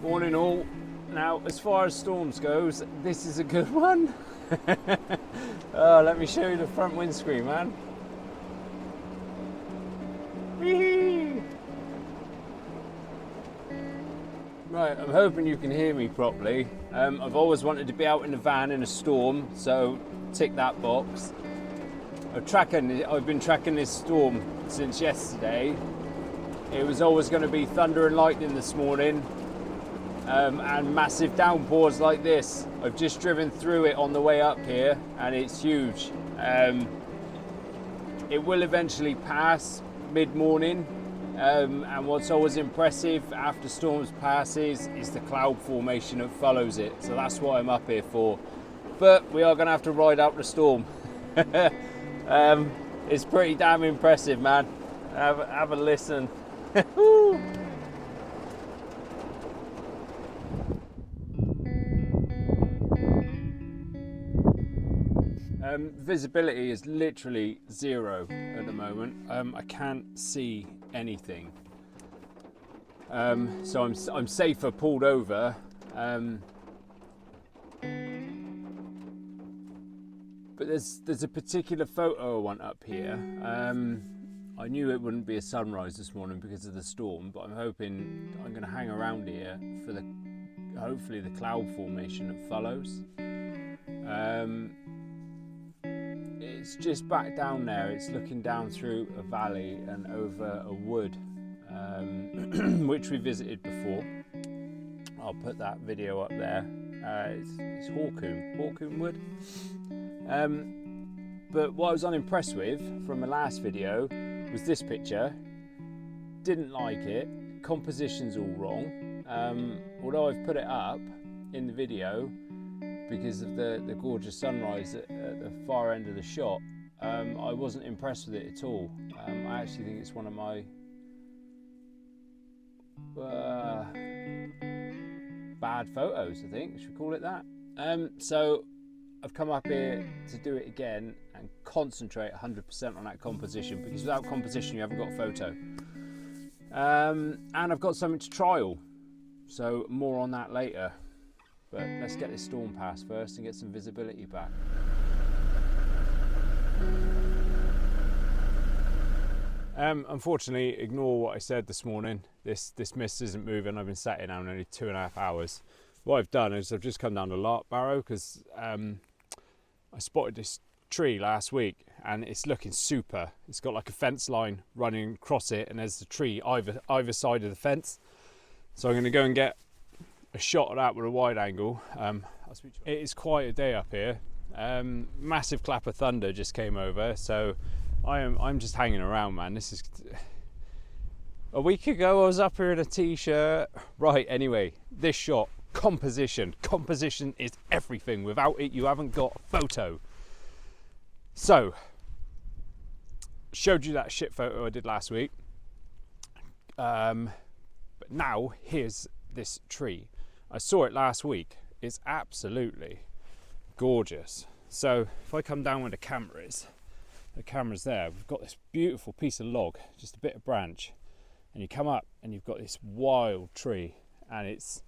Morning all. Now, as far as storms goes, this is a good one. Let me show you the front windscreen, man. Whee! Right, I'm hoping you can hear me properly. I've always wanted to be out in the van in a storm, so tick that box. I've been tracking this storm since yesterday. It was always going to be thunder and lightning this morning, and massive downpours like this. I've just driven through it on the way up here, and it's huge. It will eventually pass mid-morning, and what's always impressive after storms passes is the cloud formation that follows it. So that's what I'm up here for. But we are going to have to ride out the storm. It's pretty damn impressive, man. Have a listen. Visibility is literally zero at the moment. I can't see anything. So I'm safer pulled over. But there's a particular photo I want up here. I knew it wouldn't be a sunrise this morning because of the storm, but I'm hoping I'm going to hang around here for hopefully the cloud formation that follows. It's just back down there. It's looking down through a valley and over a wood, which we visited before. I'll put that video up there. It's Hawcoombe Wood. But what I was unimpressed with from the last video was this picture. Didn't like it. Composition's all wrong. Although I've put it up in the video because of the gorgeous sunrise at the far end of the shot, I wasn't impressed with it at all. I actually think it's one of my bad photos, I think. Should we call it that? So I've come up here to do it again and concentrate 100% on that composition, because without composition you haven't got a photo. And I've got something to trial, so more on that later. But let's get this storm past first and get some visibility back. Unfortunately, ignore what I said this morning. This mist isn't moving. I've been sat here now nearly 2.5 hours. What I've done is I've just come down to Lark Barrow because I spotted this tree last week and it's looking super. It's got like a fence line running across it, and there's the tree either side of the fence. So I'm going to go and get a shot of that with a wide angle. It is quite a day up here. Massive clap of thunder just came over, so I'm just hanging around, man. This is a week ago I was up here in a t-shirt. Right, anyway, this shot, composition is everything. Without it you haven't got a photo. So showed you that shit photo I did last week, but now here's this tree. I saw it last week. It's absolutely gorgeous. So if I come down where the camera's there, we've got this beautiful piece of log, just a bit of branch, and you come up and you've got this wild tree, and it's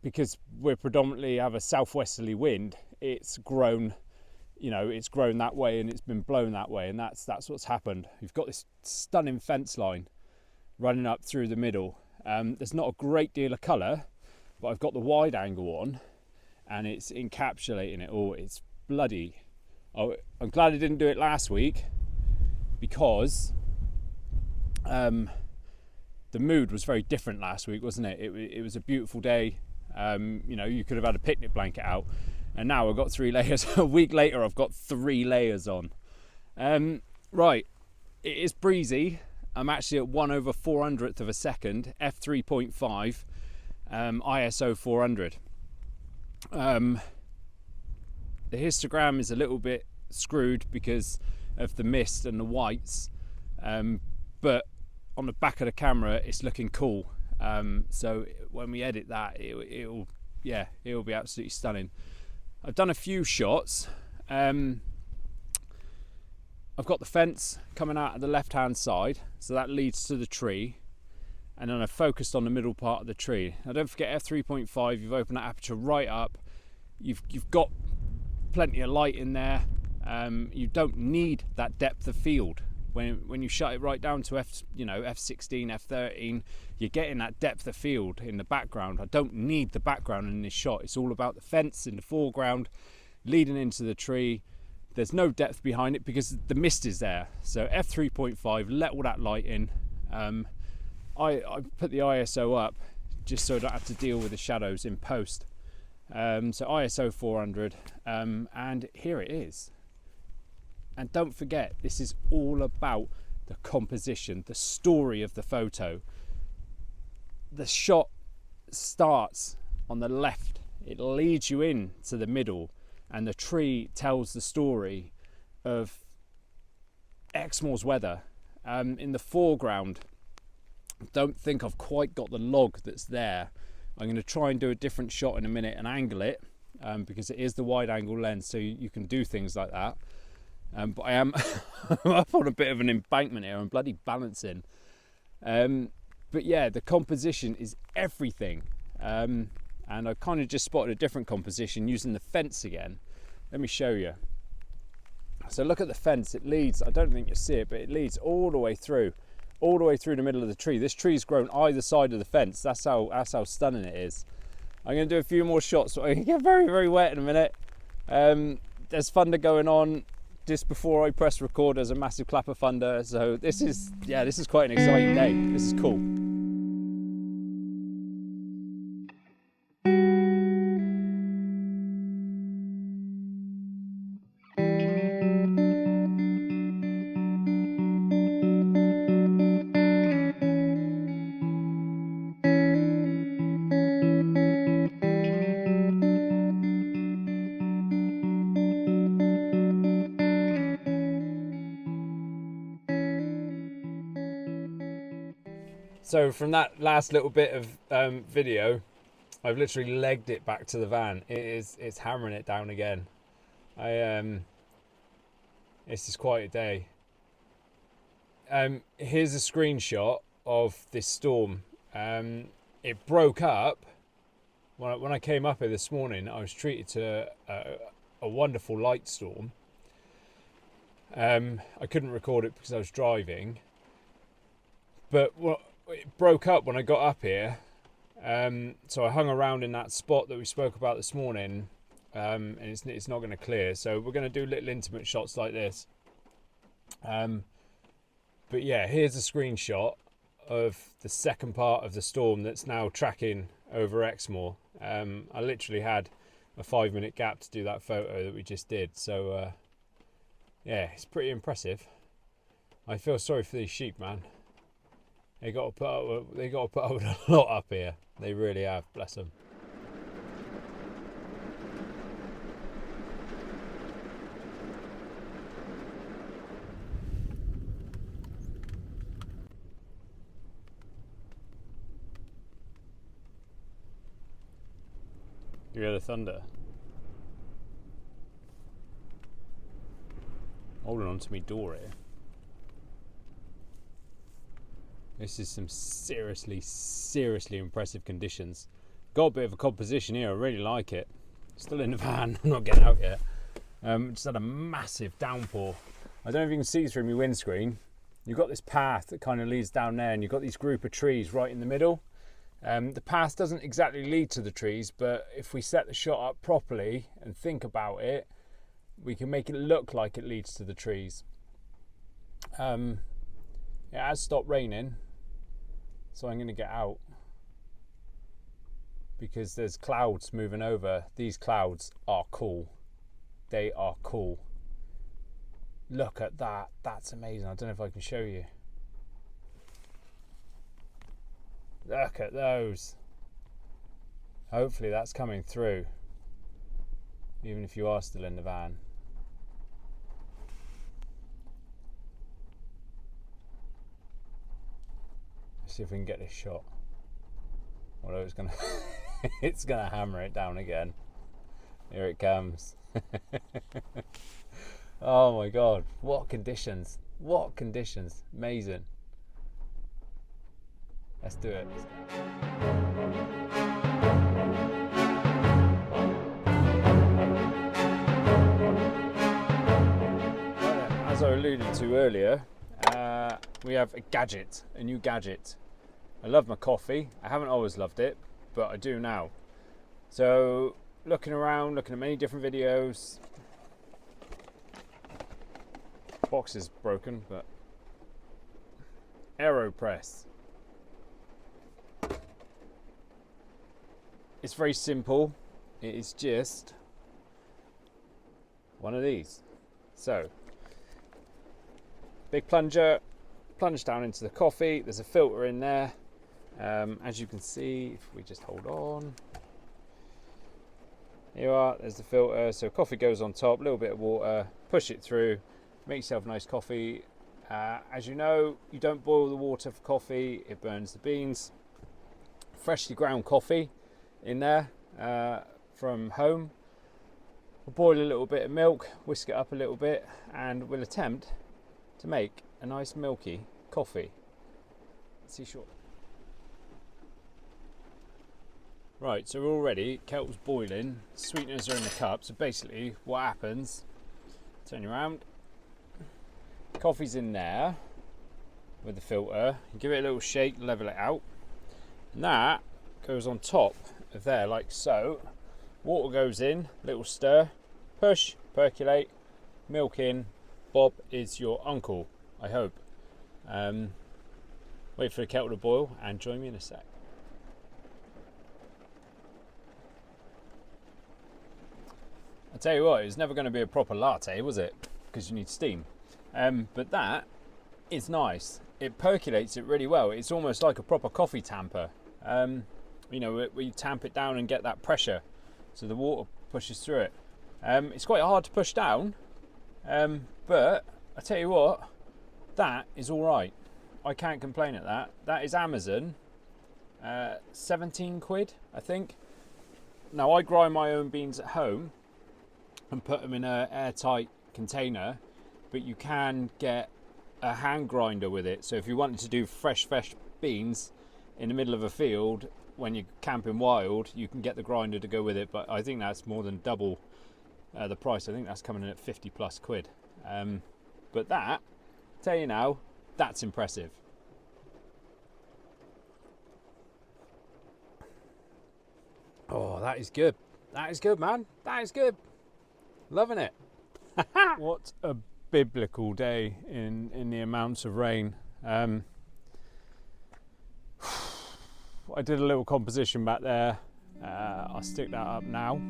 because we predominantly have a southwesterly wind, it's grown, it's grown that way and it's been blown that way, and that's what's happened. You've got this stunning fence line running up through the middle. There's not a great deal of colour, but I've got the wide angle on and it's encapsulating it all. It's bloody... I'm glad I didn't do it last week, because the mood was very different last week, wasn't it? It was a beautiful day. You could have had a picnic blanket out, and now I've got 3 layers. A week later I've got 3 layers on. Right, it is breezy. I'm actually at 1/400th of a second, f3.5, ISO 400. The histogram is a little bit screwed because of the mist and the whites, but on the back of the camera it's looking cool. So when we edit that, it'll be absolutely stunning. I've done a few shots. I've got the fence coming out of the left hand side, so that leads to the tree. and then I focused on the middle part of the tree. Now don't forget f3.5, you've opened that aperture right up, you've got plenty of light in there. You don't need that depth of field. When you shut it right down to f16, f13, you're getting that depth of field in the background. I don't need the background in this shot. It's all about the fence in the foreground leading into the tree. There's no depth behind it because the mist is there. So f3.5, let all that light in. I put the ISO up just so I don't have to deal with the shadows in post. So ISO 400, and here it is. And don't forget, this is all about the composition, the story of the photo. The shot starts on the left, it leads you in to the middle, and the tree tells the story of Exmoor's weather. In the foreground, don't think I've quite got the log that's there. I'm going to try and do a different shot in a minute and angle it, because it is the wide angle lens, so you can do things like that. But I am up on a bit of an embankment here. I'm bloody balancing. But yeah, the composition is everything. And I kind of just spotted a different composition using the fence again. Let me show you. So look at the fence. It leads, I don't think you see it, but it leads all the way through the middle of the tree. This tree's grown either side of the fence. That's how stunning it is. I'm going to do a few more shots, so I can get very, very wet in a minute. There's thunder going on. Just before I press record, there's a massive clap of thunder. So this is quite an exciting day. This is cool. So from that last little bit of video, I've literally legged it back to the van. It's hammering it down again. This is quite a day. Here's a screenshot of this storm. It broke up when I came up here this morning. I was treated to a wonderful light storm. I couldn't record it because I was driving, but it broke up when I got up here. So I hung around in that spot that we spoke about this morning, and it's not going to clear. So we're going to do little intimate shots like this. But yeah, here's a screenshot of the second part of the storm that's now tracking over Exmoor. I literally had a 5-minute gap to do that photo that we just did. So yeah, it's pretty impressive. I feel sorry for these sheep, man. They got to put up with a lot up here. They really have, bless them. You hear the thunder? Holding on to me door here. This is some seriously impressive conditions. Got a bit of a composition here, I really like it. Still in the van, I'm not getting out yet. Just had a massive downpour. I don't know if you can see through my windscreen. You've got this path that kind of leads down there, and you've got these group of trees right in the middle. The path doesn't exactly lead to the trees, but if we set the shot up properly and think about it, we can make it look like it leads to the trees. It has stopped raining, so I'm going to get out because there's clouds moving over. These clouds are cool. They are cool. Look at that. That's amazing. I don't know if I can show you. Look at those. Hopefully that's coming through, even if you are still in the van. Let's see if we can get this shot. Although it's gonna it's gonna hammer it down again. Here it comes. Oh my god, what conditions. What conditions. Amazing. Let's do it. As I alluded to earlier, we have a new gadget. I love my coffee. I haven't always loved it, but I do now. So looking around, looking at many different videos. Box is broken, but AeroPress. It's very simple. It is just one of these. So, big plunger, plunge down into the coffee. There's a filter in there. As you can see, if we just hold on. Here you are, there's the filter. So coffee goes on top, a little bit of water, push it through, make yourself a nice coffee. As you know, you don't boil the water for coffee, it burns the beans. Freshly ground coffee in there from home. We'll boil a little bit of milk, whisk it up a little bit, and we'll attempt to make a nice milky coffee. Let's see short. Right, so we're all ready. Kettle's boiling, sweeteners are in the cup. So basically, what happens? Turn you around. Coffee's in there with the filter. You give it a little shake, level it out, and that goes on top of there like so. Water goes in, little stir, push, percolate, milk in. Bob is your uncle, I hope. Wait for the kettle to boil and join me in a sec. I tell you what, it was never going to be a proper latte, was it? Because you need steam. But that is nice. It percolates it really well. It's almost like a proper coffee tamper. You know, where you tamp it down and get that pressure, so the water pushes through it. It's quite hard to push down, but I tell you what, that is all right. I can't complain at that. That is Amazon, 17 quid, I think. Now I grind my own beans at home and put them in an airtight container, but you can get a hand grinder with it. So if you wanted to do fresh beans in the middle of a field when you're camping wild, you can get the grinder to go with it, but I think that's more than double the price. I think that's coming in at 50 plus quid. But that, tell you now, that's impressive. Oh, that is good. That is good, man. That is good. Loving it. What a biblical day in the amounts of rain. I did a little composition back there. I'll stick that up now.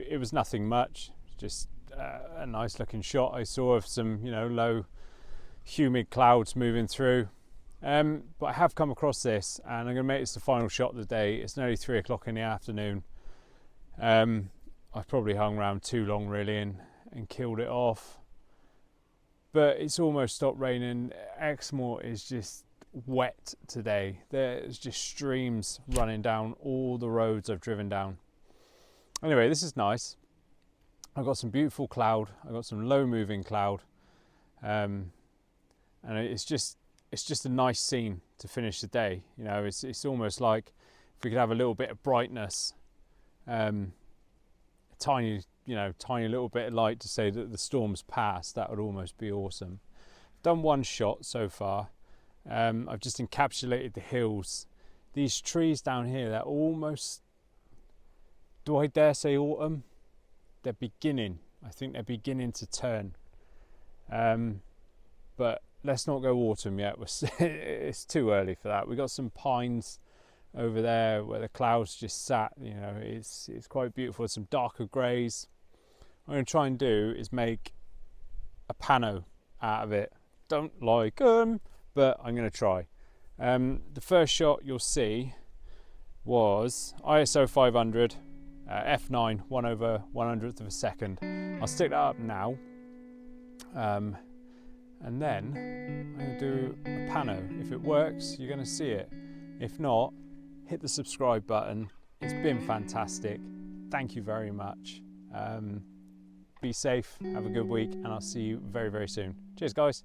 It was nothing much, just a nice looking shot I saw of some, you know, low humid clouds moving through. But I have come across this, and I'm going to make this the final shot of the day. It's nearly 3 o'clock in the afternoon. I've probably hung around too long really and killed it off. But it's almost stopped raining. Exmoor is just wet today. There's just streams running down all the roads I've driven down. Anyway, this is nice. I've got some beautiful cloud. I've got some low moving cloud. And it's just a nice scene to finish the day. You know, it's almost like if we could have a little bit of brightness, a tiny little bit of light to say that the storm's passed, that would almost be awesome. Done one shot so far. I've just encapsulated the hills. These trees down here, they're almost, do I dare say autumn? They're beginning. I think they're beginning to turn. But let's not go autumn yet. It's too early for that. We've got some pines over there where the clouds just sat. You know, it's quite beautiful. Some darker greys. What I'm going to try and do is make a pano out of it. Don't like them, but I'm going to try. The first shot you'll see was ISO 500. f9 1/100th of a second. I'll stick that up now, and then I'm going to do a pano. If it works, you're going to see it. If not, hit the subscribe button. It's been fantastic. Thank you very much. Be safe, have a good week, and I'll see you very, very soon. Cheers, guys.